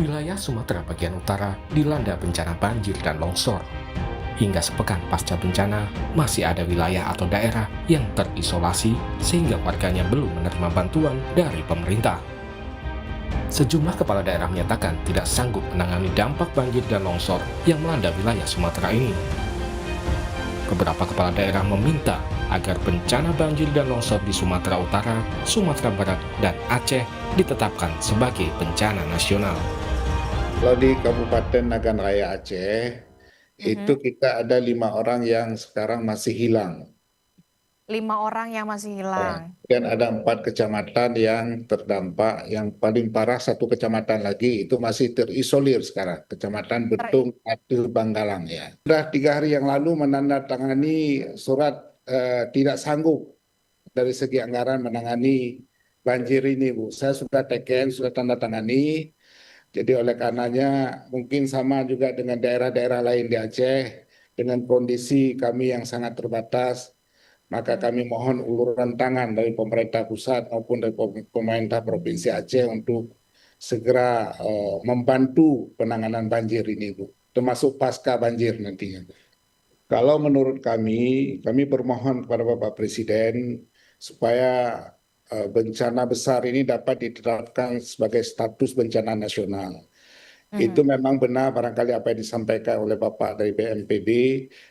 Wilayah Sumatera bagian utara dilanda bencana banjir dan longsor. Hingga sepekan pasca bencana, masih ada wilayah atau daerah yang terisolasi sehingga warganya belum menerima bantuan dari pemerintah. Sejumlah kepala daerah menyatakan tidak sanggup menangani dampak banjir dan longsor yang melanda wilayah Sumatera ini. Beberapa kepala daerah meminta agar bencana banjir dan longsor di Sumatera Utara, Sumatera Barat, dan Aceh ditetapkan sebagai bencana nasional. Kalau di Kabupaten Nagan Raya Aceh, itu kita ada 5 orang yang sekarang masih hilang. 5 orang yang masih hilang. Dan ada 4 kecamatan yang terdampak. Yang paling parah 1 kecamatan lagi itu masih terisolir sekarang. Kecamatan Betung, Atu, Banggalang ya. Sudah 3 hari yang lalu menandatangani surat tidak sanggup dari segi anggaran menangani banjir ini, Bu. Saya sudah teken, sudah tanda tangani. Jadi oleh karenanya mungkin sama juga dengan daerah-daerah lain di Aceh, dengan kondisi kami yang sangat terbatas, maka kami mohon uluran tangan dari pemerintah pusat maupun dari pemerintah Provinsi Aceh untuk segera membantu penanganan banjir ini, Bu, termasuk pasca banjir nantinya. Kalau menurut kami bermohon kepada Bapak Presiden supaya bencana besar ini dapat ditetapkan sebagai status bencana nasional. Itu memang benar barangkali apa yang disampaikan oleh Bapak dari BNPB,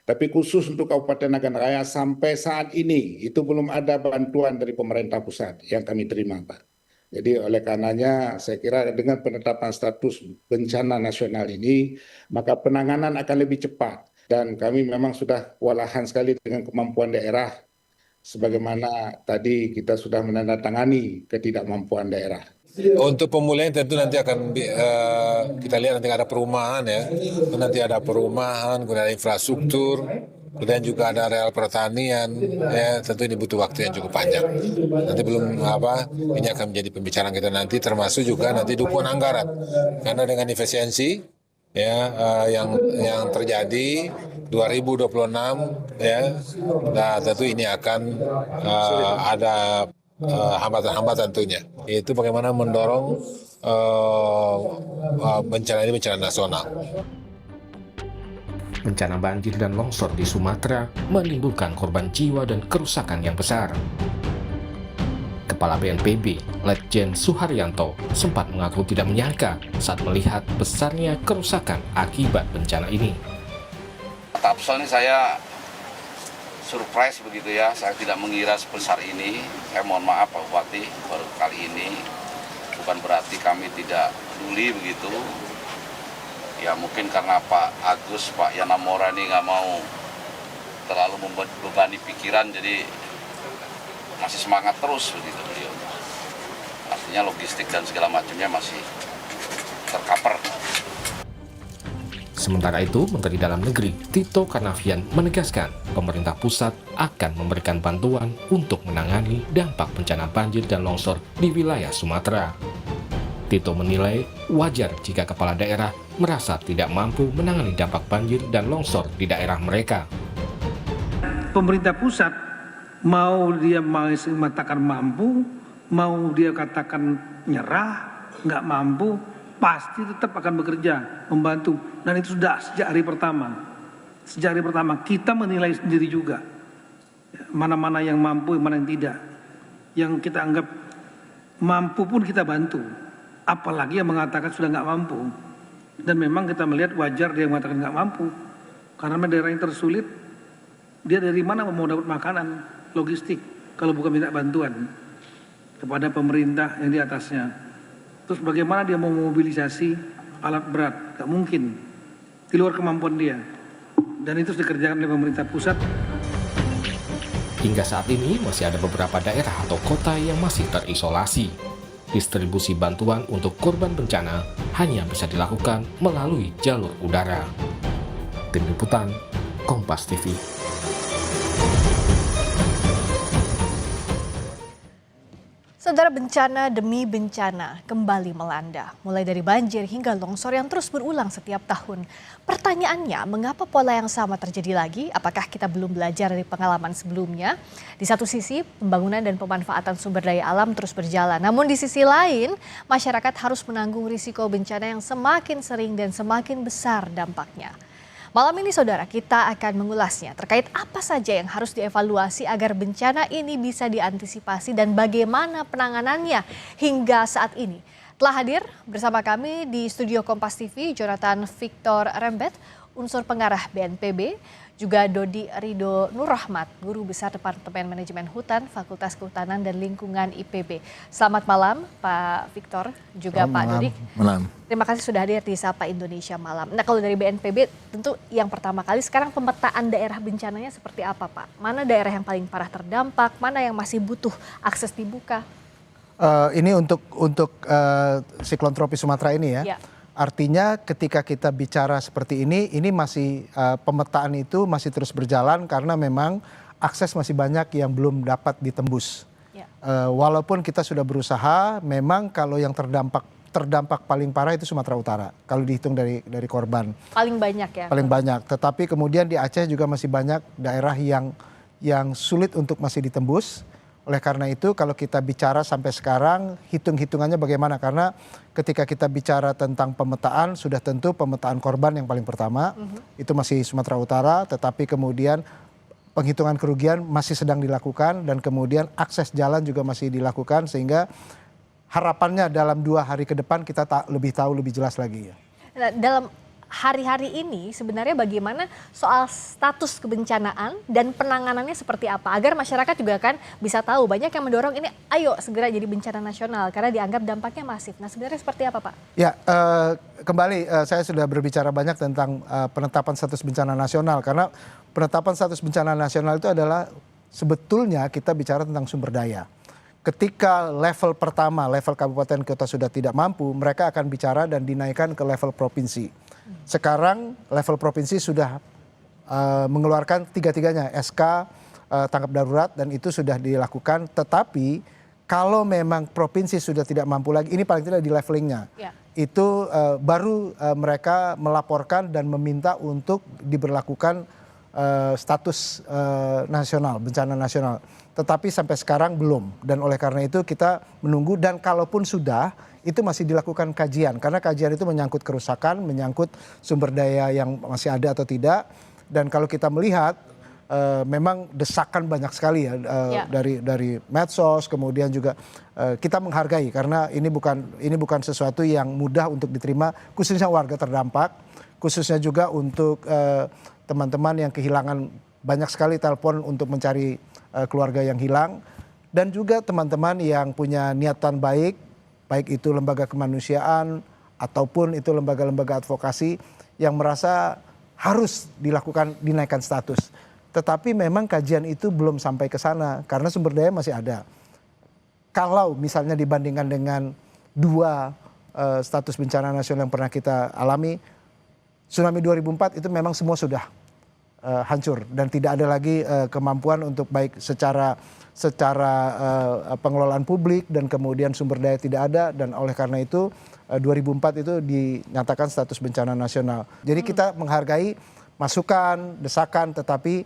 tapi khusus untuk Kabupaten Nagan Raya sampai saat ini itu belum ada bantuan dari pemerintah pusat yang kami terima, Pak. Jadi oleh karenanya saya kira dengan penetapan status bencana nasional ini, maka penanganan akan lebih cepat. Dan kami memang sudah kewalahan sekali dengan kemampuan daerah, sebagaimana tadi kita sudah menandatangani ketidakmampuan daerah. Untuk pemulihan tentu nanti akan kita lihat nanti ada perumahan ya, nanti ada perumahan, kemudian ada infrastruktur, kemudian juga ada areal pertanian, ya tentu ini butuh waktu yang cukup panjang. Nanti belum ini akan menjadi pembicaraan kita nanti, termasuk juga nanti dukungan anggaran, karena dengan efisiensi ya yang terjadi 2026 ya, nah tentu ini akan ada hambatan-hambatan tentunya. Itu bagaimana mendorong bencana ini bencana nasional. Bencana banjir dan longsor di Sumatera menimbulkan korban jiwa dan kerusakan yang besar. Kepala BNPB, Letjen Suharyanto, sempat mengaku tidak menyangka saat melihat besarnya kerusakan akibat bencana ini. Tapsel ini saya surprise begitu ya, saya tidak mengira sebesar ini. Mohon maaf Pak Bupati, baru kali ini. Bukan berarti kami tidak peduli begitu. Ya mungkin karena Pak Agus, Pak Yana Mora ini nggak mau terlalu membebani pikiran, jadi masih semangat terus begitu beliau. Artinya logistik dan segala macamnya masih tercover. Sementara itu, Menteri Dalam Negeri Tito Karnavian menegaskan pemerintah pusat akan memberikan bantuan untuk menangani dampak bencana banjir dan longsor di wilayah Sumatera. Tito menilai wajar jika kepala daerah merasa tidak mampu menangani dampak banjir dan longsor di daerah mereka. Pemerintah pusat mau dia mengatakan mampu, mau dia katakan nyerah, nggak mampu, pasti tetap akan bekerja, membantu. Dan itu sudah sejak hari pertama. Sejak hari pertama kita menilai sendiri juga. Mana-mana yang mampu, mana yang tidak. Yang kita anggap mampu pun kita bantu. Apalagi yang mengatakan sudah nggak mampu. Dan memang kita melihat wajar dia mengatakan nggak mampu. Karena daerah yang tersulit, dia dari mana mau dapat makanan, logistik, kalau bukan minta bantuan kepada pemerintah yang di atasnya. Terus bagaimana dia mau memobilisasi alat berat? Gak mungkin, di luar kemampuan dia. Dan itu dikerjakan oleh pemerintah pusat. Hingga saat ini masih ada beberapa daerah atau kota yang masih terisolasi. Distribusi bantuan untuk korban bencana hanya bisa dilakukan melalui jalur udara. Tim Liputan, Kompas TV. Saudara, bencana demi bencana kembali melanda, mulai dari banjir hingga longsor yang terus berulang setiap tahun. Pertanyaannya, mengapa pola yang sama terjadi lagi? Apakah kita belum belajar dari pengalaman sebelumnya? Di satu sisi, pembangunan dan pemanfaatan sumber daya alam terus berjalan. Namun di sisi lain, masyarakat harus menanggung risiko bencana yang semakin sering dan semakin besar dampaknya. Malam ini saudara, kita akan mengulasnya terkait apa saja yang harus dievaluasi agar bencana ini bisa diantisipasi dan bagaimana penanganannya hingga saat ini. Telah hadir bersama kami di studio Kompas TV, Jonathan Victor Rembet, unsur pengarah BNPB, juga Dodi Rido Nurrahmat, Guru Besar Departemen Manajemen Hutan, Fakultas Kehutanan dan Lingkungan IPB. Selamat malam Pak Victor, juga Pak Dodi. Malam. Terima kasih sudah hadir di Sapa Indonesia Malam. Nah, kalau dari BNPB tentu yang pertama kali sekarang pemetaan daerah bencananya seperti apa Pak? Mana daerah yang paling parah terdampak, mana yang masih butuh akses dibuka? Ini untuk siklon tropis Sumatera ini ya. Artinya ketika kita bicara seperti ini masih pemetaan itu masih terus berjalan karena memang akses masih banyak yang belum dapat ditembus. Ya. Walaupun kita sudah berusaha, memang kalau yang terdampak paling parah itu Sumatera Utara. Kalau dihitung dari korban. Paling banyak ya? Paling banyak. Tetapi kemudian di Aceh juga masih banyak daerah yang sulit untuk masih ditembus. Oleh karena itu kalau kita bicara sampai sekarang hitung-hitungannya bagaimana, karena ketika kita bicara tentang pemetaan sudah tentu pemetaan korban yang paling pertama itu masih Sumatera Utara, tetapi kemudian penghitungan kerugian masih sedang dilakukan dan kemudian akses jalan juga masih dilakukan, sehingga harapannya dalam 2 hari ke depan kita lebih tahu lebih jelas lagi ya. Nah, dalam hari-hari ini sebenarnya bagaimana soal status kebencanaan dan penanganannya seperti apa agar masyarakat juga kan bisa tahu. Banyak yang mendorong ini ayo segera jadi bencana nasional karena dianggap dampaknya masif. Nah, sebenarnya seperti apa Pak? Ya, kembali saya sudah berbicara banyak tentang penetapan status bencana nasional, karena penetapan status bencana nasional itu adalah sebetulnya kita bicara tentang sumber daya. Ketika level pertama, level kabupaten kota sudah tidak mampu, mereka akan bicara dan dinaikkan ke level provinsi. Sekarang level provinsi sudah mengeluarkan tiga-tiganya SK tanggap darurat dan itu sudah dilakukan. Tetapi kalau memang provinsi sudah tidak mampu lagi, ini paling tidak di levelingnya, itu baru mereka melaporkan dan meminta untuk diberlakukan status nasional, bencana nasional. Tetapi sampai sekarang belum, dan oleh karena itu kita menunggu, dan kalaupun sudah itu masih dilakukan kajian, karena kajian itu menyangkut kerusakan, menyangkut sumber daya yang masih ada atau tidak. Dan kalau kita melihat memang desakan banyak sekali ya, dari medsos, kemudian juga kita menghargai karena ini bukan sesuatu yang mudah untuk diterima, khususnya warga terdampak, khususnya juga untuk teman-teman yang kehilangan banyak sekali telepon untuk mencari keluarga yang hilang, dan juga teman-teman yang punya niatan baik itu lembaga kemanusiaan ataupun itu lembaga-lembaga advokasi yang merasa harus dinaikkan status. Tetapi memang kajian itu belum sampai ke sana karena sumber daya masih ada. Kalau misalnya dibandingkan dengan 2 status bencana nasional yang pernah kita alami, tsunami 2004 itu memang semua sudah hancur dan tidak ada lagi kemampuan untuk baik secara pengelolaan publik dan kemudian sumber daya tidak ada, dan oleh karena itu 2004 itu dinyatakan status bencana nasional. Jadi kita menghargai masukan, desakan, tetapi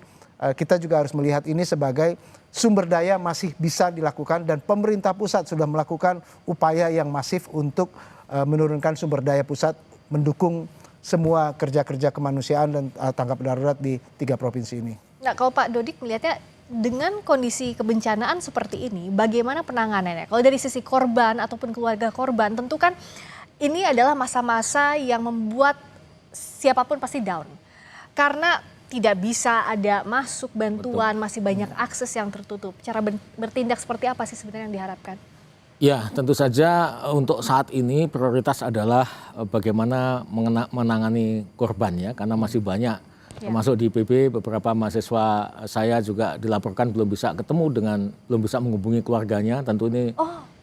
kita juga harus melihat ini sebagai sumber daya masih bisa dilakukan dan pemerintah pusat sudah melakukan upaya yang masif untuk menurunkan sumber daya pusat, mendukung semua kerja-kerja kemanusiaan dan tanggap darurat di 3 provinsi ini. Nah, kalau Pak Dodik melihatnya dengan kondisi kebencanaan seperti ini, bagaimana penanganannya? Kalau dari sisi korban ataupun keluarga korban, tentu kan ini adalah masa-masa yang membuat siapapun pasti down. Karena tidak bisa ada masuk bantuan, masih banyak akses yang tertutup. Cara bertindak seperti apa sih sebenarnya yang diharapkan? Ya, tentu saja untuk saat ini prioritas adalah bagaimana menangani korban ya, karena masih banyak, termasuk di IPB beberapa mahasiswa saya juga dilaporkan belum bisa belum bisa menghubungi keluarganya. Tentu ini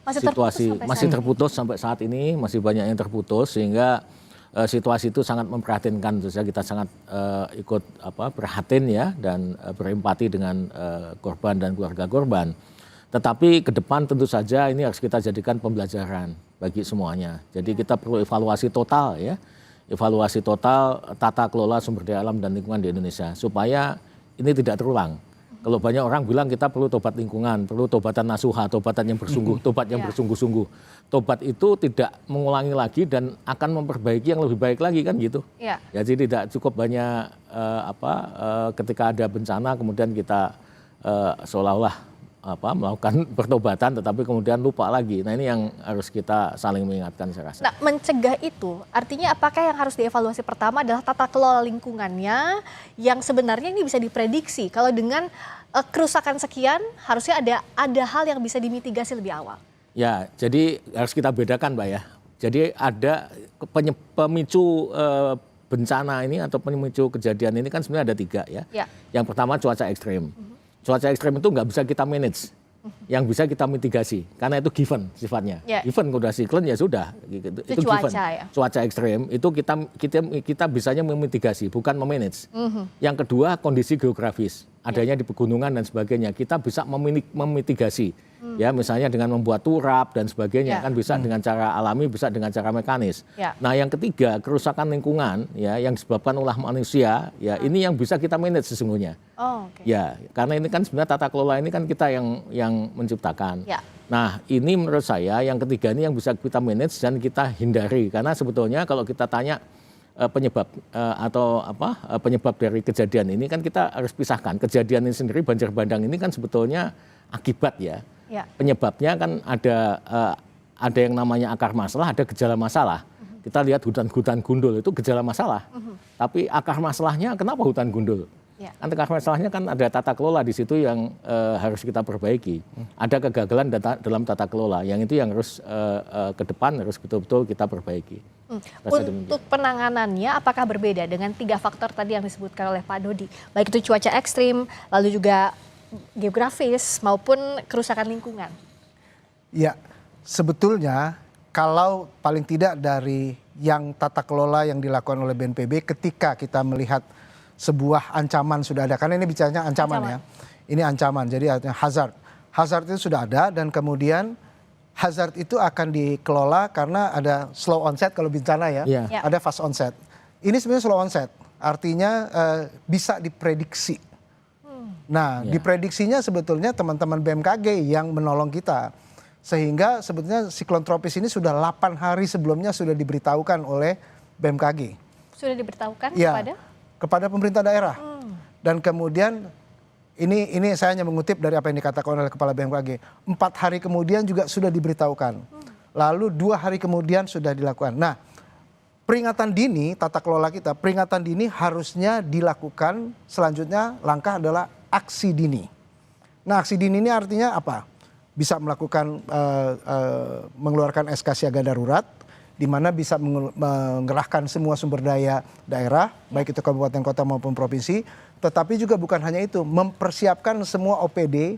situasi masih terputus sampai saat ini, masih banyak yang terputus, sehingga situasi itu sangat memprihatinkan. Tentu saja kita sangat prihatin ya dan berempati dengan korban dan keluarga korban. Tetapi ke depan tentu saja ini harus kita jadikan pembelajaran bagi semuanya. Jadi kita perlu evaluasi total ya, evaluasi total tata kelola sumber daya alam dan lingkungan di Indonesia supaya ini tidak terulang. Kalau banyak orang bilang kita perlu tobat lingkungan, perlu tobatan nasuha, tobatan yang bersungguh, tobat yang bersungguh-sungguh. Tobat itu tidak mengulangi lagi dan akan memperbaiki yang lebih baik lagi kan gitu. Ya. Jadi tidak cukup banyak ketika ada bencana kemudian kita seolah-olah melakukan pertobatan tetapi kemudian lupa lagi. Nah ini yang harus kita saling mengingatkan saya rasa. Nah, mencegah itu artinya apakah yang harus dievaluasi pertama adalah tata kelola lingkungannya yang sebenarnya ini bisa diprediksi. Kalau dengan kerusakan sekian harusnya ada hal yang bisa dimitigasi lebih awal. Ya, jadi harus kita bedakan Mbak ya. Jadi ada pemicu bencana ini atau pemicu kejadian ini kan sebenarnya ada 3 ya. Yang pertama cuaca ekstrim. Cuaca ekstrem itu nggak bisa kita manage, yang bisa kita mitigasi, karena itu given sifatnya. Given udah siklon ya sudah, itu cuaca, given. ya? Cuaca ekstrem itu kita bisanya memitigasi, bukan memanage. Yang kedua kondisi geografis, adanya di pegunungan dan sebagainya, kita bisa memitigasi. Ya misalnya dengan membuat turap dan sebagainya kan bisa dengan cara alami, bisa dengan cara mekanis. Nah yang ketiga kerusakan lingkungan ya yang disebabkan oleh manusia ya ini yang bisa kita manage sesungguhnya. Ya karena ini kan sebenarnya tata kelola ini kan kita yang menciptakan. Nah ini menurut saya yang ketiga ini yang bisa kita manage dan kita hindari karena sebetulnya kalau kita tanya penyebab penyebab dari kejadian ini kan kita harus pisahkan. Kejadian ini sendiri banjir bandang ini kan sebetulnya akibat ya. Penyebabnya kan ada yang namanya akar masalah, ada gejala masalah. Kita lihat hutan-hutan gundul itu gejala masalah. Tapi akar masalahnya kenapa hutan gundul? Akar masalahnya kan ada tata kelola di situ yang harus kita perbaiki. Ada kegagalan dalam tata kelola, yang itu yang harus ke depan harus betul-betul kita perbaiki. Untuk penanganannya apakah berbeda dengan 3 faktor tadi yang disebutkan oleh Pak Dodi? Baik itu cuaca ekstrim, lalu juga geografis maupun kerusakan lingkungan. Ya, sebetulnya kalau paling tidak dari yang tata kelola yang dilakukan oleh BNPB ketika kita melihat sebuah ancaman sudah ada, karena ini bicaranya ancaman. Ya. Ini ancaman, jadi artinya hazard. Hazard itu sudah ada dan kemudian hazard itu akan dikelola karena ada slow onset kalau bencana ya, ada fast onset. Ini sebenarnya slow onset, artinya bisa diprediksi. Nah, diprediksinya sebetulnya teman-teman BMKG yang menolong kita. Sehingga sebetulnya siklon tropis ini sudah 8 hari sebelumnya sudah diberitahukan oleh BMKG. Sudah diberitahukan kepada pemerintah daerah. Dan kemudian ini saya hanya mengutip dari apa yang dikatakan oleh Kepala BMKG. 4 hari kemudian juga sudah diberitahukan. Lalu 2 hari kemudian sudah dilakukan. Nah, peringatan dini, tata kelola kita, peringatan dini harusnya dilakukan selanjutnya langkah adalah aksi dini. Nah aksi dini ini artinya apa? Bisa melakukan mengeluarkan SK siaga darurat, di mana bisa mengerahkan semua sumber daya daerah, baik itu kabupaten kota maupun provinsi. Tetapi juga bukan hanya itu, mempersiapkan semua OPD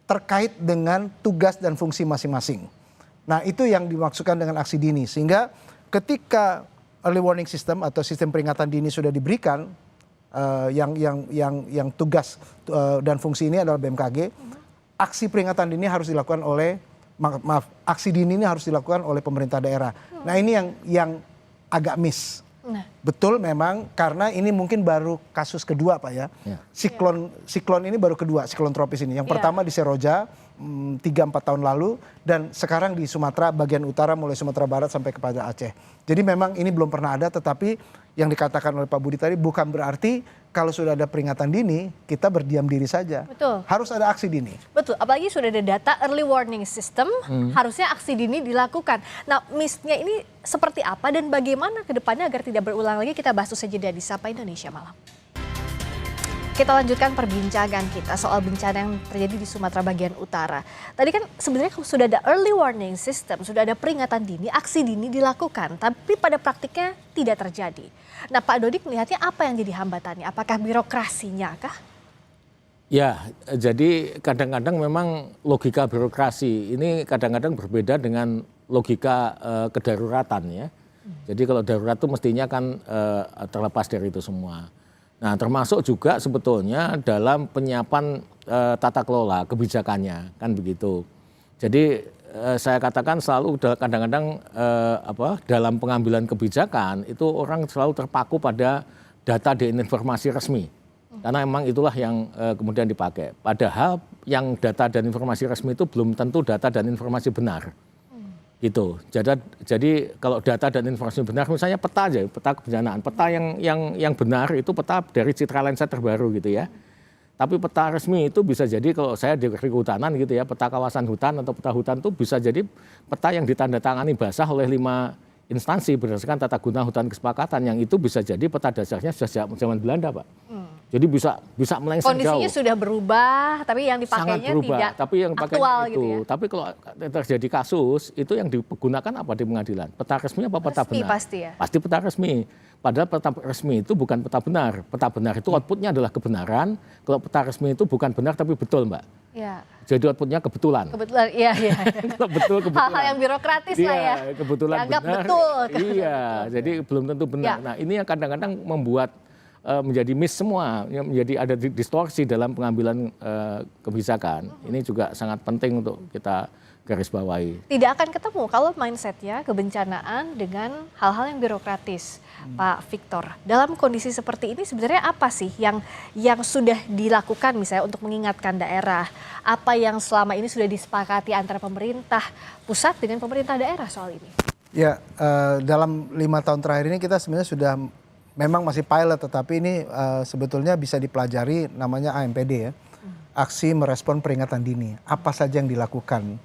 terkait dengan tugas dan fungsi masing-masing. Nah itu yang dimaksudkan dengan aksi dini, sehingga ketika early warning system atau sistem peringatan dini sudah diberikan, yang tugas dan fungsi ini adalah BMKG, aksi peringatan dini harus dilakukan oleh aksi dini ini harus dilakukan oleh pemerintah daerah. Nah ini yang agak miss. Betul memang karena ini mungkin baru kasus kedua Pak ya. Siklon ini baru kedua, siklon tropis ini. Yang pertama di Seroja 3-4 tahun lalu dan sekarang di Sumatera bagian utara mulai Sumatera Barat sampai kepada Aceh. Jadi memang ini belum pernah ada, tetapi yang dikatakan oleh Pak Budi tadi bukan berarti kalau sudah ada peringatan dini kita berdiam diri saja. Betul. Harus ada aksi dini. Betul, apalagi sudah ada data early warning system, harusnya aksi dini dilakukan. Nah, miss-nya ini seperti apa dan bagaimana ke depannya agar tidak berulang lagi, kita bahas usai jeda di Sapa Indonesia Malam. Kita lanjutkan perbincangan kita soal bencana yang terjadi di Sumatera bagian utara. Tadi kan sebenarnya sudah ada early warning system, sudah ada peringatan dini, aksi dini dilakukan, tapi pada praktiknya tidak terjadi. Nah Pak Dodi melihatnya apa yang jadi hambatannya? Apakah birokrasinya kah? Ya, jadi kadang-kadang memang logika birokrasi ini kadang-kadang berbeda dengan logika kedaruratan ya. Jadi kalau darurat itu mestinya kan terlepas dari itu semua. Nah termasuk juga sebetulnya dalam penyiapan tata kelola kebijakannya, kan begitu. Jadi saya katakan selalu kadang-kadang dalam pengambilan kebijakan itu orang selalu terpaku pada data dan informasi resmi. Karena memang itulah yang kemudian dipakai. Padahal yang data dan informasi resmi itu belum tentu data dan informasi benar. Gitu. Jadi kalau data dan informasi benar, misalnya peta aja, peta kebencanaan, peta yang benar itu peta dari Citra Lensa terbaru gitu ya. Tapi peta resmi itu bisa jadi kalau saya di kehutanan gitu ya, peta kawasan hutan atau peta hutan itu bisa jadi peta yang ditandatangani basah oleh 5 instansi berdasarkan tata guna hutan kesepakatan, yang itu bisa jadi peta dasarnya sudah zaman Belanda, Pak. Jadi bisa melenceng jauh. Kondisinya sudah berubah, tapi yang dipakainya sangat berubah, tidak tapi yang aktual itu. gitu ya. Tapi kalau terjadi kasus itu yang digunakan apa di pengadilan? Peta resmi apa peta Resmi benar? pasti ya. Pasti peta resmi. Padahal peta resmi itu bukan peta benar. Peta benar itu outputnya adalah kebenaran. Kalau peta resmi itu bukan benar tapi betul, Mbak. Ya. Jadi outputnya kebetulan. Kebetulan, iya. Kalau betul kebetulan. Hal-hal yang birokratis lah ya. Kebetulan Dianggap benar. betul. Iya, jadi belum tentu benar. Ya. Nah, ini yang kadang-kadang membuat menjadi miss semua, menjadi ada distorsi dalam pengambilan kebijakan. Ini juga sangat penting untuk kita garis bawahi. Tidak akan ketemu kalau mindsetnya kebencanaan dengan hal-hal yang birokratis, Pak Victor. Dalam kondisi seperti ini sebenarnya apa sih yang sudah dilakukan misalnya untuk mengingatkan daerah? Apa yang selama ini sudah disepakati antara pemerintah pusat dengan pemerintah daerah soal ini? Ya, dalam 5 tahun terakhir ini kita sebenarnya sudah memang masih pilot, tetapi ini sebetulnya bisa dipelajari, namanya AMPD ya. Aksi merespon peringatan dini. Apa saja yang dilakukan.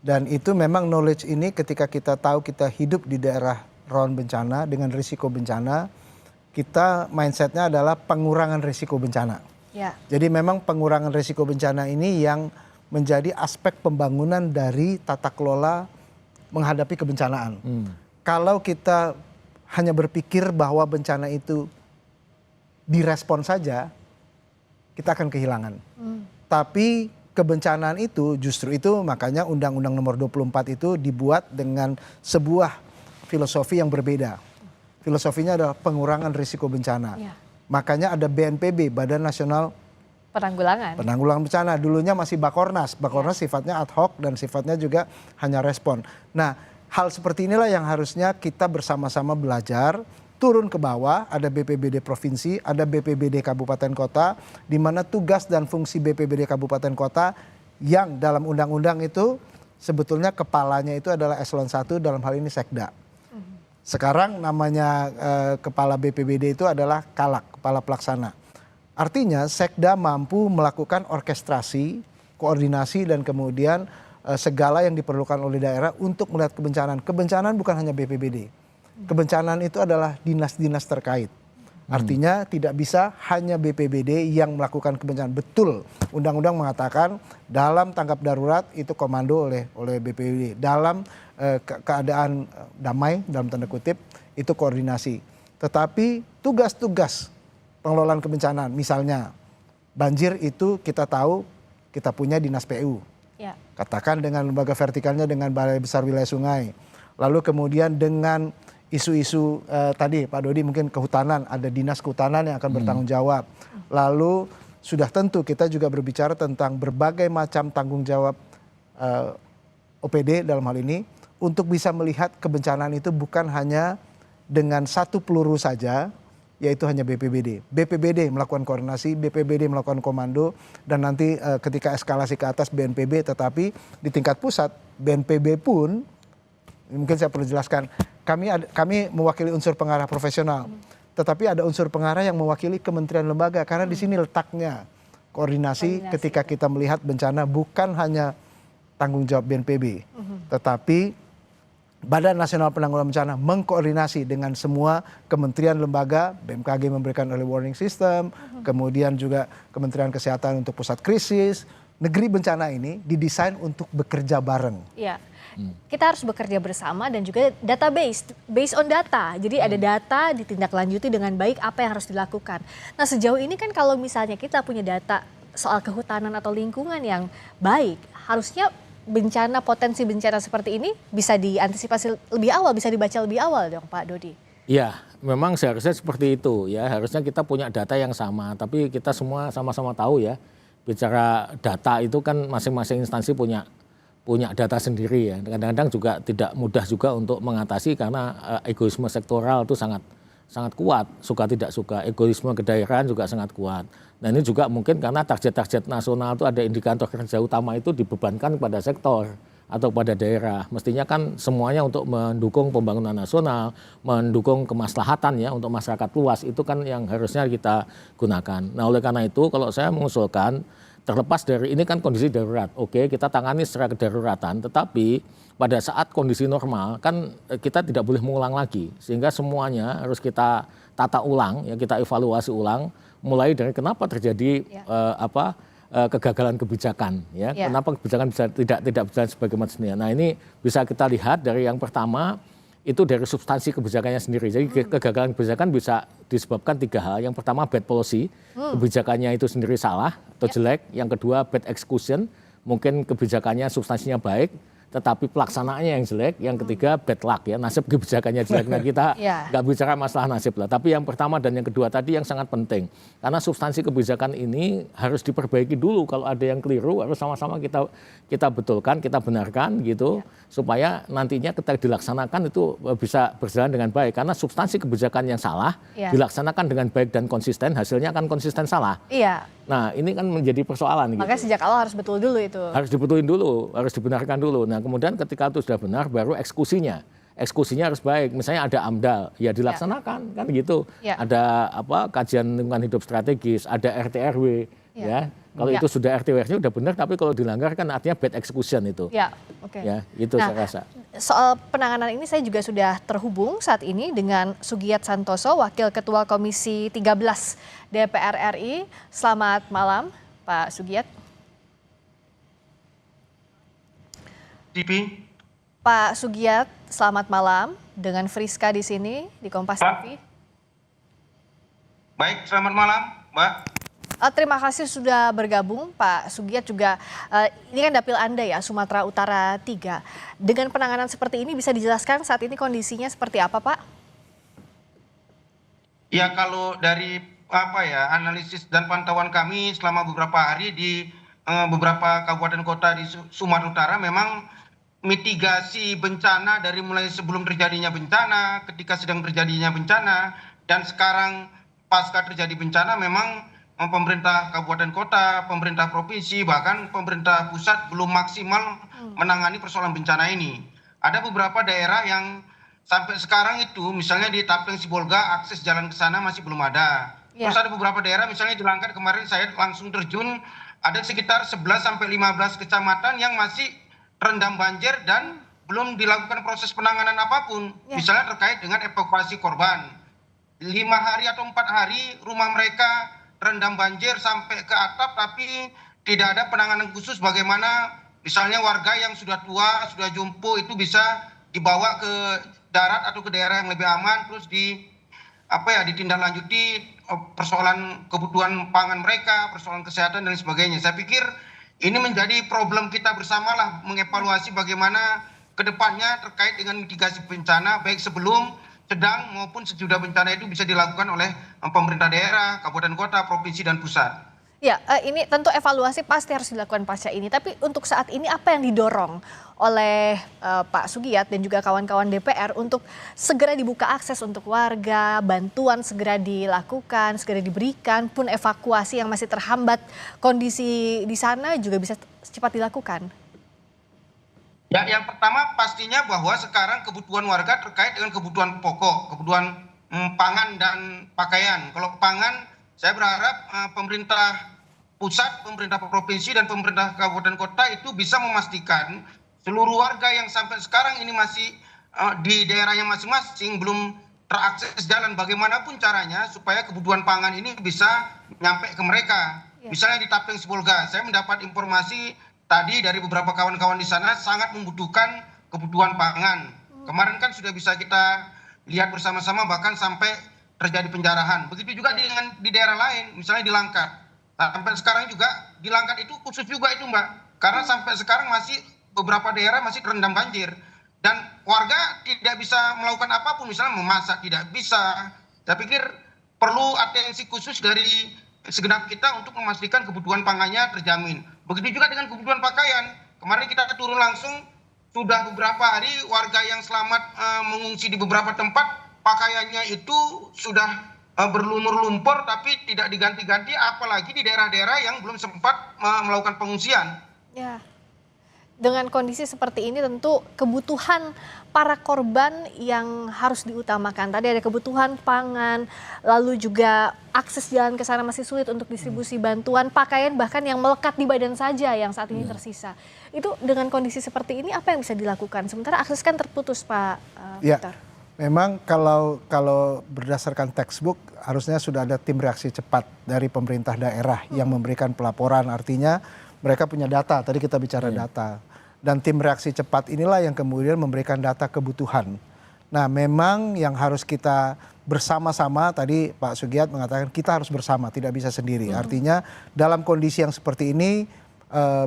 Dan itu memang knowledge ini ketika kita tahu kita hidup di daerah rawan bencana dengan risiko bencana, kita mindsetnya adalah pengurangan risiko bencana. Ya. Jadi memang pengurangan risiko bencana ini yang menjadi aspek pembangunan dari tata kelola menghadapi kebencanaan. Kalau kita hanya berpikir bahwa bencana itu direspon saja, kita akan kehilangan. Tapi kebencanaan itu justru itu makanya Undang-Undang Nomor 24 itu dibuat dengan sebuah filosofi yang berbeda. Filosofinya adalah pengurangan risiko bencana. Ya. Makanya ada BNPB, Badan Nasional Penanggulangan Bencana. Dulunya masih Bakornas. Bakornas sifatnya ad hoc dan sifatnya juga hanya respon. Nah, hal seperti inilah yang harusnya kita bersama-sama belajar, turun ke bawah, ada BPBD provinsi, ada BPBD kabupaten kota, di mana tugas dan fungsi BPBD kabupaten kota yang dalam undang-undang itu sebetulnya kepalanya itu adalah eselon 1, dalam hal ini Sekda. Sekarang namanya kepala BPBD itu adalah Kalak, kepala pelaksana. Artinya Sekda mampu melakukan orkestrasi, koordinasi dan kemudian segala yang diperlukan oleh daerah untuk melihat kebencanaan. Kebencanaan bukan hanya BPBD. Kebencanaan itu adalah dinas-dinas terkait. Artinya tidak bisa hanya BPBD yang melakukan kebencanaan. Betul, undang-undang mengatakan dalam tanggap darurat itu komando oleh BPBD. Dalam keadaan damai dalam tanda kutip itu koordinasi. Tetapi tugas-tugas pengelolaan kebencanaan, misalnya banjir itu kita tahu kita punya dinas PU. ya. Katakan dengan lembaga vertikalnya dengan Balai Besar Wilayah Sungai. Lalu kemudian dengan isu-isu tadi Pak Dodi mungkin kehutanan, ada dinas kehutanan yang akan bertanggung jawab. Lalu sudah tentu kita juga berbicara tentang berbagai macam tanggung jawab OPD dalam hal ini untuk bisa melihat kebencanaan itu bukan hanya dengan satu peluru saja, yaitu hanya BPBD. BPBD melakukan koordinasi, BPBD melakukan komando, dan nanti ketika eskalasi ke atas BNPB, tetapi di tingkat pusat BNPB pun, mungkin saya perlu jelaskan, kami mewakili unsur pengarah profesional, tetapi ada unsur pengarah yang mewakili kementerian lembaga, karena di sini letaknya koordinasi ketika kita melihat bencana bukan hanya tanggung jawab BNPB, tetapi Badan Nasional Penanggulangan Bencana mengkoordinasi dengan semua kementerian lembaga, BMKG memberikan early warning system, kemudian juga Kementerian Kesehatan untuk pusat krisis. Negeri bencana ini didesain untuk bekerja bareng. Iya. Kita harus bekerja bersama dan juga database, based on data. Jadi ada data ditindaklanjuti dengan baik apa yang harus dilakukan. Nah sejauh ini kan kalau misalnya kita punya data soal kehutanan atau lingkungan yang baik, harusnya potensi bencana seperti ini bisa diantisipasi lebih awal, bisa dibaca lebih awal dong Pak Dodi. Ya, memang seharusnya seperti itu ya. Harusnya kita punya data yang sama, tapi kita semua sama-sama tahu ya. bicara data itu kan masing-masing instansi punya data sendiri ya. Kadang-kadang juga tidak mudah juga untuk mengatasi karena egoisme sektoral itu sangat kuat, suka tidak suka, egoisme kedaerahan juga sangat kuat. Nah ini juga mungkin karena target-target nasional itu ada indikator kerja utama itu dibebankan pada sektor atau pada daerah. Mestinya kan semuanya untuk mendukung pembangunan nasional, mendukung kemaslahatan ya untuk masyarakat luas, itu kan yang harusnya kita gunakan. Nah oleh karena itu kalau saya mengusulkan, terlepas dari ini kan kondisi darurat, oke kita tangani secara kedaruratan, tetapi pada saat kondisi normal kan kita tidak boleh mengulang lagi, sehingga semuanya harus kita tata ulang, ya kita evaluasi ulang, mulai dari kenapa terjadi kegagalan kebijakan, ya kenapa kebijakan bisa tidak berjalan sebagaimana semestinya. Nah ini bisa kita lihat dari yang pertama itu dari substansi kebijakannya sendiri. Jadi kegagalan kebijakan bisa disebabkan 3 hal. Yang pertama bad policy, kebijakannya itu sendiri salah atau jelek. Yang kedua bad execution, mungkin kebijakannya substansinya baik, tetapi pelaksanaannya yang jelek. Yang ketiga bad luck ya, nasib kebijakannya jelek. Nah kita nggak bicara masalah nasib lah. Tapi yang pertama dan yang kedua tadi yang sangat penting. Karena substansi kebijakan ini harus diperbaiki dulu. Kalau ada yang keliru harus sama-sama kita betulkan, kita benarkan gitu. Supaya nantinya ketika dilaksanakan itu bisa berjalan dengan baik. Karena substansi kebijakan yang salah dilaksanakan dengan baik dan konsisten, hasilnya akan konsisten salah. Iya. Nah ini kan menjadi persoalan. Makanya gitu. sejak awal harus betul dulu itu. Harus dibetulin dulu, harus dibenarkan dulu. Nah kemudian ketika itu sudah benar, baru eksekusinya harus baik. Misalnya ada AMDAL, ya dilaksanakan kan gitu. Ada kajian lingkungan hidup strategis, ada RT/RW, ya. Kalau itu sudah RT/RW sudah benar, tapi kalau dilanggar kan artinya bad execution itu. Ya, oke. Ya, itu saya rasa. Soal penanganan ini saya juga sudah terhubung saat ini dengan Sugiyat Santoso, Wakil Ketua Komisi 13 DPR RI. Selamat malam, Pak Sugiyat. Pak Sugiyat, selamat malam dengan Friska di sini di Kompas TV. Baik, selamat malam, Mbak. Terima kasih sudah bergabung, Pak Sugiyat juga. Ini kan dapil Anda ya, Sumatera Utara 3. Dengan penanganan seperti ini bisa dijelaskan saat ini kondisinya seperti apa, Pak? Ya, kalau dari analisis dan pantauan kami selama beberapa hari di beberapa kabupaten kota di Sumatera Utara, memang mitigasi bencana dari mulai sebelum terjadinya bencana, ketika sedang terjadinya bencana, dan sekarang pasca terjadi bencana, memang pemerintah kabupaten kota, pemerintah provinsi, bahkan pemerintah pusat belum maksimal menangani persoalan bencana ini. Ada beberapa daerah yang sampai sekarang itu, misalnya di Tapling Sibolga, akses jalan ke sana masih belum ada. Terus ada beberapa daerah, misalnya di Langkat kemarin saya langsung terjun, ada sekitar 11 sampai 15 kecamatan yang masih rendam banjir dan belum dilakukan proses penanganan apapun. Misalnya terkait dengan evakuasi korban. 5 hari atau 4 hari rumah mereka rendam banjir sampai ke atap, tapi tidak ada penanganan khusus bagaimana misalnya warga yang sudah tua, sudah jompo itu bisa dibawa ke darat atau ke daerah yang lebih aman, terus ditindaklanjuti persoalan kebutuhan pangan mereka, persoalan kesehatan dan sebagainya. Saya pikir ini menjadi problem kita bersama lah, mengevaluasi bagaimana ke depannya terkait dengan mitigasi bencana baik sebelum, sedang maupun sesudah bencana itu bisa dilakukan oleh pemerintah daerah, kabupaten kota, provinsi dan pusat. Ya, ini tentu evaluasi pasti harus dilakukan pasca ini. Tapi untuk saat ini apa yang didorong oleh Pak Sugiyat dan juga kawan-kawan DPR untuk segera dibuka akses untuk warga, bantuan segera dilakukan, segera diberikan, pun evakuasi yang masih terhambat kondisi di sana juga bisa cepat dilakukan? Ya, yang pertama pastinya bahwa sekarang kebutuhan warga terkait dengan kebutuhan pokok, kebutuhan pangan dan pakaian. Kalau pangan, saya berharap pemerintah pusat, pemerintah provinsi dan pemerintah kabupaten kota itu bisa memastikan seluruh warga yang sampai sekarang ini masih di daerahnya masing-masing belum terakses jalan bagaimanapun caranya supaya kebutuhan pangan ini bisa nyampe ke mereka. Misalnya di Tapling Sibolga, saya mendapat informasi tadi dari beberapa kawan-kawan di sana sangat membutuhkan kebutuhan pangan. Kemarin kan sudah bisa kita lihat bersama-sama bahkan sampai terjadi penjarahan. Begitu juga di daerah lain, misalnya di Langkat. Sampai sekarang juga di Langkat itu khusus juga itu Mbak. Karena sampai sekarang masih beberapa daerah masih terendam banjir. Dan warga tidak bisa melakukan apapun, misalnya memasak tidak bisa. Saya pikir perlu atensi khusus dari segenap kita untuk memastikan kebutuhan pangannya terjamin. Begitu juga dengan kebutuhan pakaian. Kemarin kita turun langsung, sudah beberapa hari warga yang selamat mengungsi di beberapa tempat, pakaiannya itu sudah berlumur lumpur tapi tidak diganti-ganti, apalagi di daerah-daerah yang belum sempat melakukan pengungsian. Ya. Dengan kondisi seperti ini tentu kebutuhan para korban yang harus diutamakan. Tadi ada kebutuhan pangan, lalu juga akses jalan ke sana masih sulit untuk distribusi bantuan, pakaian bahkan yang melekat di badan saja yang saat ini tersisa. Itu dengan kondisi seperti ini apa yang bisa dilakukan? Sementara akses kan terputus, Pak Victor. Memang kalau berdasarkan textbook harusnya sudah ada tim reaksi cepat dari pemerintah daerah yang memberikan pelaporan, artinya mereka punya data, tadi kita bicara data. Dan tim reaksi cepat inilah yang kemudian memberikan data kebutuhan. Nah memang yang harus kita bersama-sama, tadi Pak Sugiat mengatakan kita harus bersama, tidak bisa sendiri. Artinya dalam kondisi yang seperti ini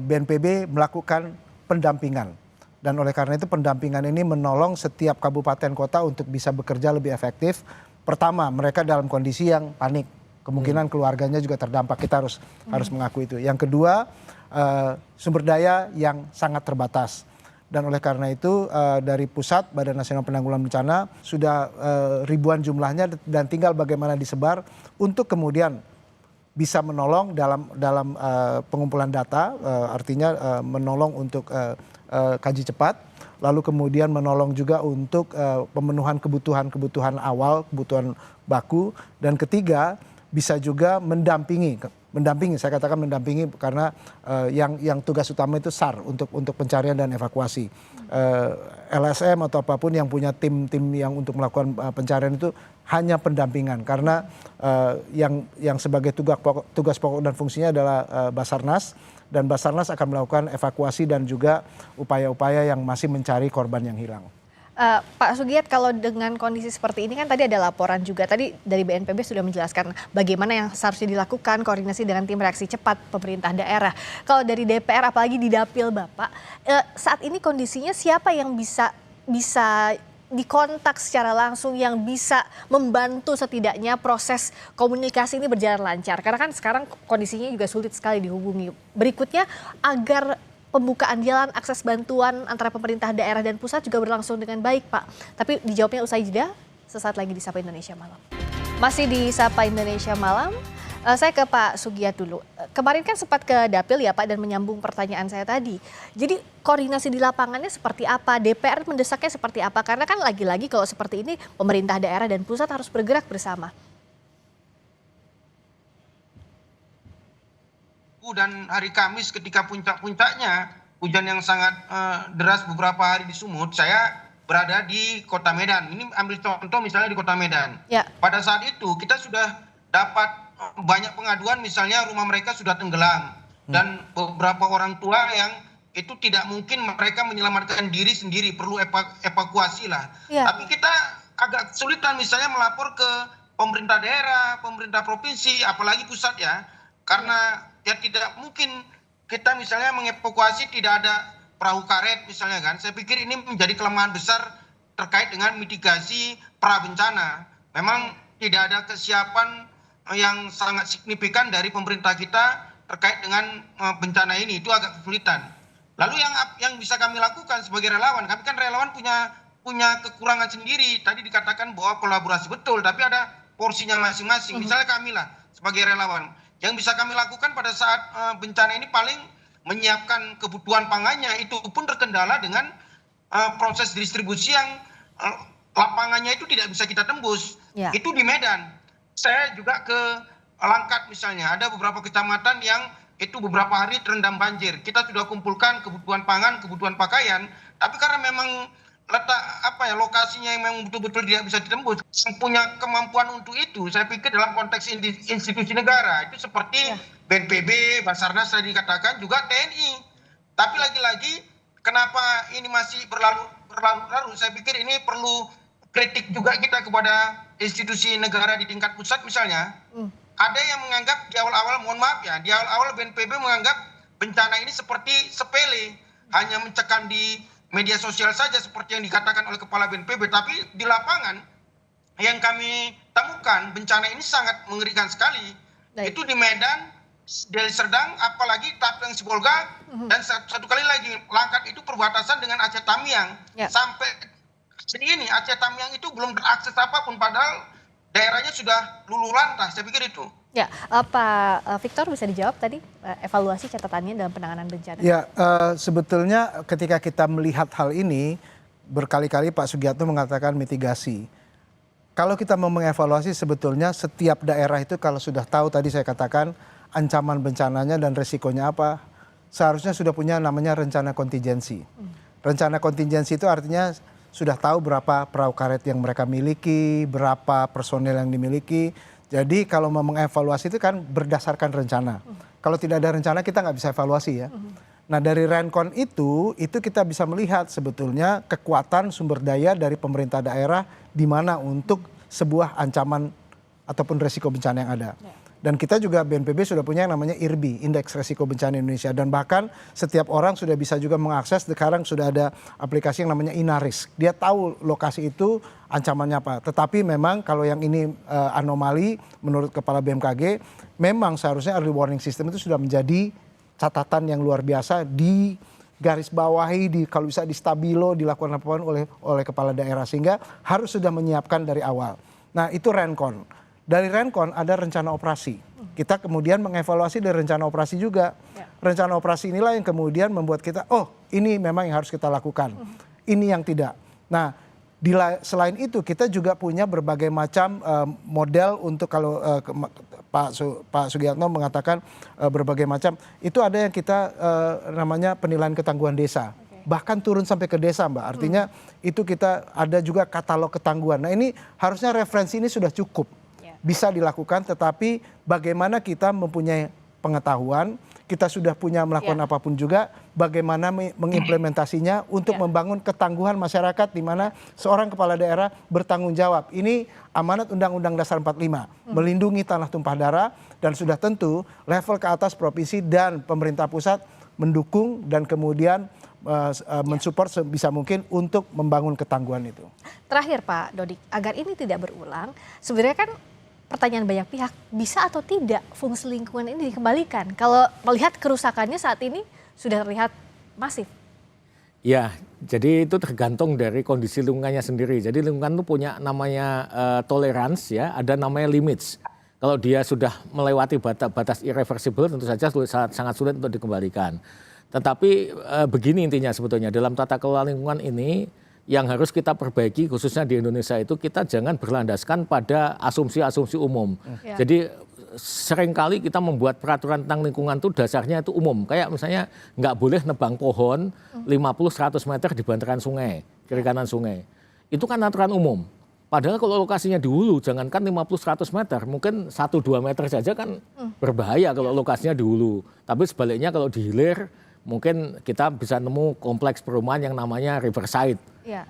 BNPB melakukan pendampingan. Dan oleh karena itu pendampingan ini menolong setiap kabupaten kota untuk bisa bekerja lebih efektif. Pertama, mereka dalam kondisi yang panik. Kemungkinan keluarganya juga terdampak, kita harus mengakui itu. Yang kedua, sumber daya yang sangat terbatas. Dan oleh karena itu dari pusat Badan Nasional Penanggulangan Bencana sudah ribuan jumlahnya dan tinggal bagaimana disebar untuk kemudian bisa menolong dalam pengumpulan data, artinya menolong untuk kaji cepat, lalu kemudian menolong juga untuk pemenuhan kebutuhan awal, kebutuhan baku, dan ketiga bisa juga mendampingi, saya katakan mendampingi karena yang tugas utama itu SAR untuk pencarian dan evakuasi. LSM atau apapun yang punya tim yang untuk melakukan pencarian itu hanya pendampingan karena yang sebagai tugas pokok dan fungsinya adalah Basarnas, dan Basarnas akan melakukan evakuasi dan juga upaya-upaya yang masih mencari korban yang hilang. Pak Sugiat, kalau dengan kondisi seperti ini kan tadi ada laporan juga, tadi dari BNPB sudah menjelaskan bagaimana yang seharusnya dilakukan, koordinasi dengan tim reaksi cepat pemerintah daerah. Kalau dari DPR apalagi di Dapil Bapak, saat ini kondisinya siapa yang bisa dikontak secara langsung yang bisa membantu setidaknya proses komunikasi ini berjalan lancar? Karena kan sekarang kondisinya juga sulit sekali dihubungi. Berikutnya agar pembukaan jalan akses bantuan antara pemerintah daerah dan pusat juga berlangsung dengan baik, Pak. Tapi dijawabnya usai jeda, sesaat lagi di Sapa Indonesia Malam. Masih di Sapa Indonesia Malam, saya ke Pak Sugiat dulu. Kemarin kan sempat ke Dapil ya Pak dan menyambung pertanyaan saya tadi. Jadi koordinasi di lapangannya seperti apa? DPR mendesaknya seperti apa? Karena kan lagi-lagi kalau seperti ini pemerintah daerah dan pusat harus bergerak bersama. Dan hari Kamis ketika puncak-puncaknya hujan yang sangat deras beberapa hari di Sumut, saya berada di Kota Medan. Ini ambil contoh misalnya di Kota Medan. Ya. Pada saat itu kita sudah dapat banyak pengaduan, misalnya rumah mereka sudah tenggelam dan beberapa orang tua yang itu tidak mungkin mereka menyelamatkan diri sendiri, perlu evakuasi lah. Ya. Tapi kita agak kesulitan misalnya melapor ke pemerintah daerah, pemerintah provinsi, apalagi pusat ya, karena ya tidak mungkin kita misalnya mengevakuasi tidak ada perahu karet misalnya kan. Saya pikir ini menjadi kelemahan besar terkait dengan mitigasi prabencana. Memang tidak ada kesiapan yang sangat signifikan dari pemerintah kita terkait dengan bencana ini, itu agak kesulitan. Lalu yang bisa kami lakukan sebagai relawan, kami kan relawan punya kekurangan sendiri. Tadi dikatakan bahwa kolaborasi betul, tapi ada porsinya masing-masing. Misalnya kami lah sebagai relawan, yang bisa kami lakukan pada saat bencana ini paling menyiapkan kebutuhan pangannya, itu pun terkendala dengan proses distribusi yang lapangannya itu tidak bisa kita tembus. Ya. Itu di Medan. Saya juga ke Langkat misalnya, ada beberapa kecamatan yang itu beberapa hari terendam banjir. Kita sudah kumpulkan kebutuhan pangan, kebutuhan pakaian, tapi karena memang letak lokasinya yang memang betul-betul tidak bisa ditembus, yang punya kemampuan untuk itu, saya pikir dalam konteks institusi negara itu seperti BNPB, Basarnas tadi dikatakan, juga TNI. Tapi lagi-lagi kenapa ini masih berlarut-larut? Saya pikir ini perlu kritik juga kita kepada institusi negara di tingkat pusat misalnya. Ada yang menganggap di awal-awal, mohon maaf ya, di awal-awal BNPB menganggap bencana ini seperti sepele, hanya mencekam di media sosial saja seperti yang dikatakan oleh Kepala BNPB, tapi di lapangan yang kami temukan bencana ini sangat mengerikan sekali. Baik. Itu di Medan, Deli Serdang, apalagi Tapeng Sibolga, dan satu kali lagi Langkat itu perbatasan dengan Aceh Tamiang. Ya. Sampai jadi ini Aceh Tamiang itu belum berakses apapun, padahal daerahnya sudah luluh lantas. Saya pikir itu. Ya, Pak Victor bisa dijawab tadi evaluasi catatannya dalam penanganan bencana. Ya, sebetulnya ketika kita melihat hal ini, berkali-kali Pak Sugiatno mengatakan mitigasi. Kalau kita mau mengevaluasi, sebetulnya setiap daerah itu kalau sudah tahu, tadi saya katakan ancaman bencananya dan resikonya apa, seharusnya sudah punya namanya rencana kontingensi. Rencana kontingensi itu artinya sudah tahu berapa perahu karet yang mereka miliki, berapa personel yang dimiliki. Jadi kalau mau mengevaluasi itu kan berdasarkan rencana. Kalau tidak ada rencana kita nggak bisa evaluasi ya. Nah dari Rencon itu kita bisa melihat sebetulnya kekuatan sumber daya dari pemerintah daerah di mana untuk sebuah ancaman ataupun resiko bencana yang ada. Dan kita juga BNPB sudah punya yang namanya IRBI, Indeks Resiko Bencana Indonesia. Dan bahkan setiap orang sudah bisa juga mengakses, sekarang sudah ada aplikasi yang namanya Inaris. Dia tahu lokasi itu ancamannya apa. Tetapi memang kalau yang ini anomali menurut Kepala BMKG, memang seharusnya early warning system itu sudah menjadi catatan yang luar biasa di garis bawahi, kalau bisa di stabilo, dilakukan laporan oleh kepala daerah. Sehingga harus sudah menyiapkan dari awal. Nah itu Rencon. Dari Rencon ada rencana operasi. Kita kemudian mengevaluasi dari rencana operasi juga. Rencana operasi inilah yang kemudian membuat kita, oh ini memang yang harus kita lakukan. Ini yang tidak. Nah selain itu kita juga punya berbagai macam model untuk kalau Pak Sugiatno mengatakan berbagai macam. Itu ada yang kita namanya penilaian ketangguhan desa. Bahkan turun sampai ke desa Mbak. Artinya itu kita ada juga katalog ketangguhan. Nah ini harusnya referensi ini sudah cukup. Bisa dilakukan, tetapi bagaimana kita mempunyai pengetahuan, kita sudah punya melakukan apapun juga, bagaimana mengimplementasinya untuk membangun ketangguhan masyarakat di mana seorang kepala daerah bertanggung jawab. Ini amanat Undang-Undang Dasar 45, melindungi tanah tumpah darah, dan sudah tentu level ke atas provinsi dan pemerintah pusat mendukung dan kemudian mensupport sebisa mungkin untuk membangun ketangguhan itu. Terakhir Pak Dodik, agar ini tidak berulang, sebenarnya kan pertanyaan banyak pihak, bisa atau tidak fungsi lingkungan ini dikembalikan? Kalau melihat kerusakannya saat ini sudah terlihat masif. Ya, jadi itu tergantung dari kondisi lingkungannya sendiri. Jadi lingkungan itu punya namanya tolerance ya, ada namanya limits. Kalau dia sudah melewati batas irreversible tentu saja sangat sulit untuk dikembalikan. Tetapi begini intinya sebetulnya, dalam tata kelola lingkungan ini yang harus kita perbaiki khususnya di Indonesia itu kita jangan berlandaskan pada asumsi-asumsi umum. Jadi seringkali kita membuat peraturan tentang lingkungan itu dasarnya itu umum. Kayak misalnya nggak boleh nebang pohon 50-100 meter di bantaran sungai, kiri kanan sungai. Itu kan aturan umum. Padahal kalau lokasinya di hulu jangankan 50-100 meter, mungkin 1-2 meter saja kan berbahaya kalau lokasinya di hulu. Tapi sebaliknya kalau di hilir mungkin kita bisa nemu kompleks perumahan yang namanya riverside. Ya.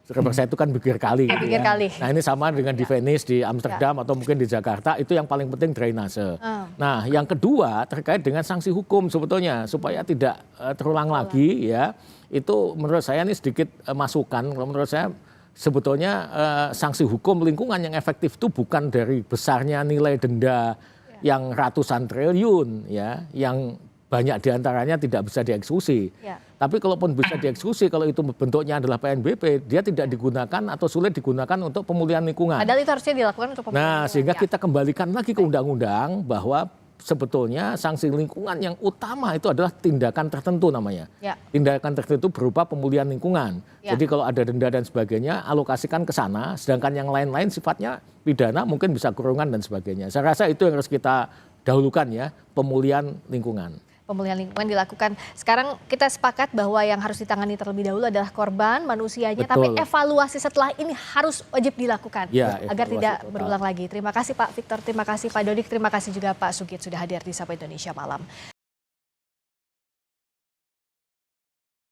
Riverside itu kan bibir kali. Gitu ya. Nah ini sama dengan di Venice, di Amsterdam atau mungkin di Jakarta, itu yang paling penting drainase. Nah yang kedua terkait dengan sanksi hukum sebetulnya supaya tidak terulang lagi ya, itu menurut saya ini sedikit masukan. Kalau menurut saya sebetulnya sanksi hukum lingkungan yang efektif itu bukan dari besarnya nilai denda yang ratusan triliun ya, yang banyak diantaranya tidak bisa dieksekusi. Tapi kalaupun bisa dieksekusi, kalau itu bentuknya adalah PNBP, dia tidak digunakan atau sulit digunakan untuk pemulihan lingkungan. Padahal itu harusnya dilakukan untuk pemulihan lingkungan. Nah, sehingga kita kembalikan lagi ke undang-undang bahwa sebetulnya sanksi lingkungan yang utama itu adalah tindakan tertentu namanya. Tindakan tertentu berupa pemulihan lingkungan. Jadi kalau ada denda dan sebagainya, alokasikan ke sana, sedangkan yang lain-lain sifatnya pidana, mungkin bisa kurungan dan sebagainya. Saya rasa itu yang harus kita dahulukan ya, pemulihan lingkungan. Pemulihan lingkungan dilakukan. Sekarang kita sepakat bahwa yang harus ditangani terlebih dahulu adalah korban manusianya. Betul. Tapi evaluasi setelah ini harus wajib dilakukan agar tidak berulang lagi. Terima kasih Pak Victor, terima kasih Pak Dodik, terima kasih juga Pak Sugit sudah hadir di Sapa Indonesia Malam.